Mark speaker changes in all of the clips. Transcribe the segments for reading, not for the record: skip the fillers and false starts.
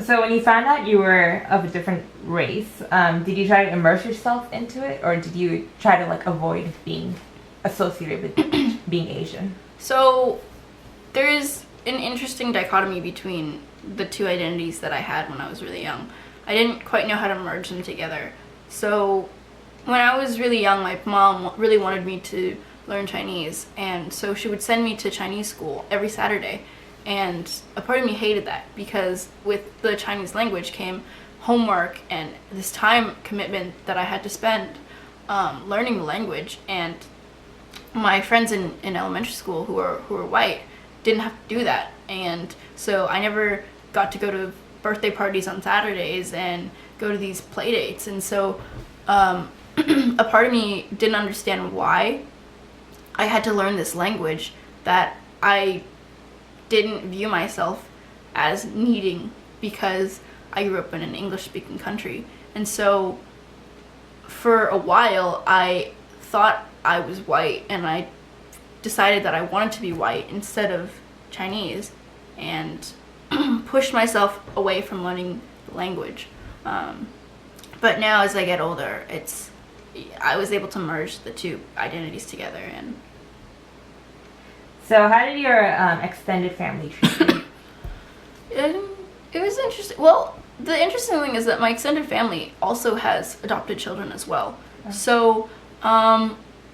Speaker 1: So when you found out you were of a different race, did you try to immerse yourself into it, or did you try to like avoid being associated with being Asian?
Speaker 2: So there is an interesting dichotomy between the two identities that I had when I was really young. I didn't quite know how to merge them together. So when I was really young, my mom really wanted me to learn Chinese, and so she would send me to Chinese school every Saturday. And a part of me hated that because with the Chinese language came homework and this time commitment that I had to spend learning the language. And my friends in elementary school who were white didn't have to do that, and so I never got to go to birthday parties on Saturdays and go to these play dates. And so a part of me didn't understand why I had to learn this language that I didn't view myself as needing because I grew up in an English-speaking country. And so for a while I thought I was white, and I decided that I wanted to be white instead of Chinese, and pushed myself away from learning the language. But now as I get older, I was able to merge the two identities together. And
Speaker 1: So how did your extended family treat you?
Speaker 2: it was interesting. Well, the interesting thing is that my extended family also has adopted children as well. So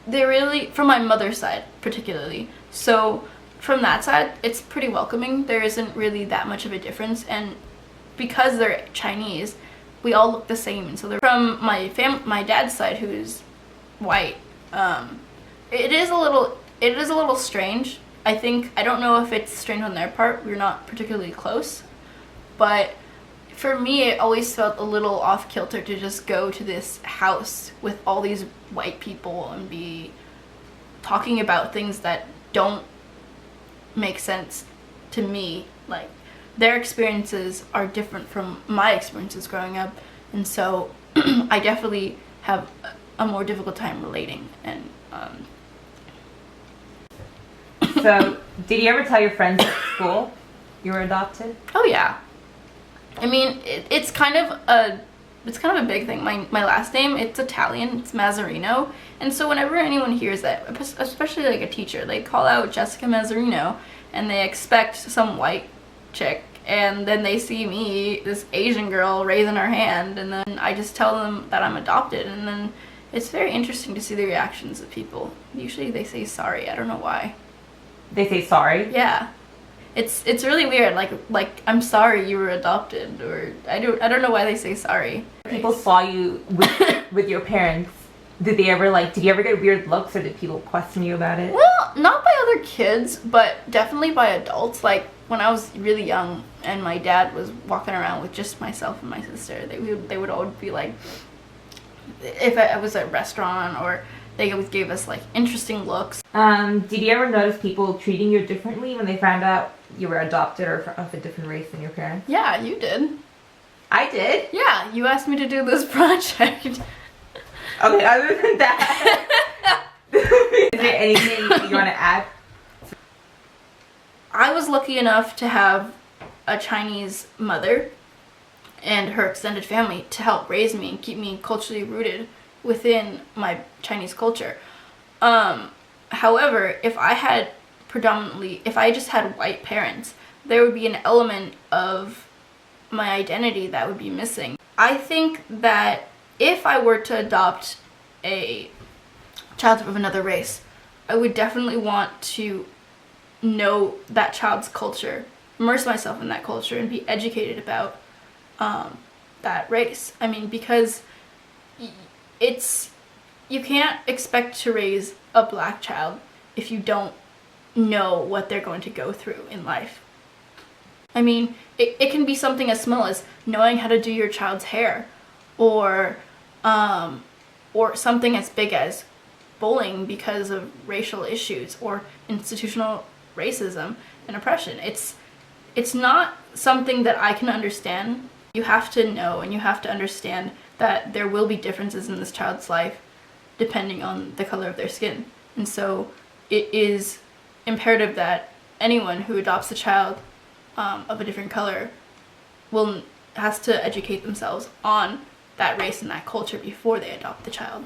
Speaker 2: they really, from my mother's side particularly, so from that side it's pretty welcoming. There isn't really that much of a difference, and because they're Chinese, we all look the same. And so they're from my dad's side, who's white. It is a little strange. I don't know if it's strange on their part. We're not particularly close, but for me it always felt a little off kilter to just go to this house with all these white people and be talking about things that don't make sense to me. Like, their experiences are different from my experiences growing up, and so I definitely have a more difficult time relating. And
Speaker 1: So did you ever tell your friends at school you were adopted?
Speaker 2: oh yeah, I mean it's kind of a big thing. My last name, it's Italian, it's Mazzarino, and so whenever anyone hears that, especially like a teacher, they call out Jessica Mazzarino and they expect some white chick, and then they see me, this Asian girl, raising her hand, and then I just tell them that I'm adopted, and then it's very interesting to see the reactions of people. Usually they say sorry. I don't know why.
Speaker 1: They say sorry?
Speaker 2: Yeah. It's really weird. Like I'm sorry you were adopted, or I don't know why they say sorry.
Speaker 1: People saw you with your parents. Did you ever get weird looks, or did people question you about it?
Speaker 2: Well, not by other kids, but definitely by adults. Like when I was really young and my dad was walking around with just myself and my sister, they would always be like, if I was at a restaurant, or they always gave us like interesting looks.
Speaker 1: Did you ever notice people treating you differently when they found out you were adopted or of a different race than your parents?
Speaker 2: Yeah, you did.
Speaker 1: I did?
Speaker 2: Yeah, you asked me to do this project.
Speaker 1: Okay, other than that, is there anything you want to add?
Speaker 2: I was lucky enough to have a Chinese mother and her extended family to help raise me and keep me culturally rooted within my Chinese culture. However, if I just had white parents, there would be an element of my identity that would be missing. I think that if I were to adopt a child of another race, I would definitely want to know that child's culture, immerse myself in that culture, and be educated about that race. I mean, because you can't expect to raise a black child if you don't know what they're going to go through in life. I mean, it can be something as small as knowing how to do your child's hair, or something as big as bullying because of racial issues or institutional racism and oppression. It's not something that I can understand. You have to know and you have to understand that there will be differences in this child's life depending on the color of their skin. And so it is imperative that anyone who adopts a child of a different color has to educate themselves on that race and that culture before they adopt the child.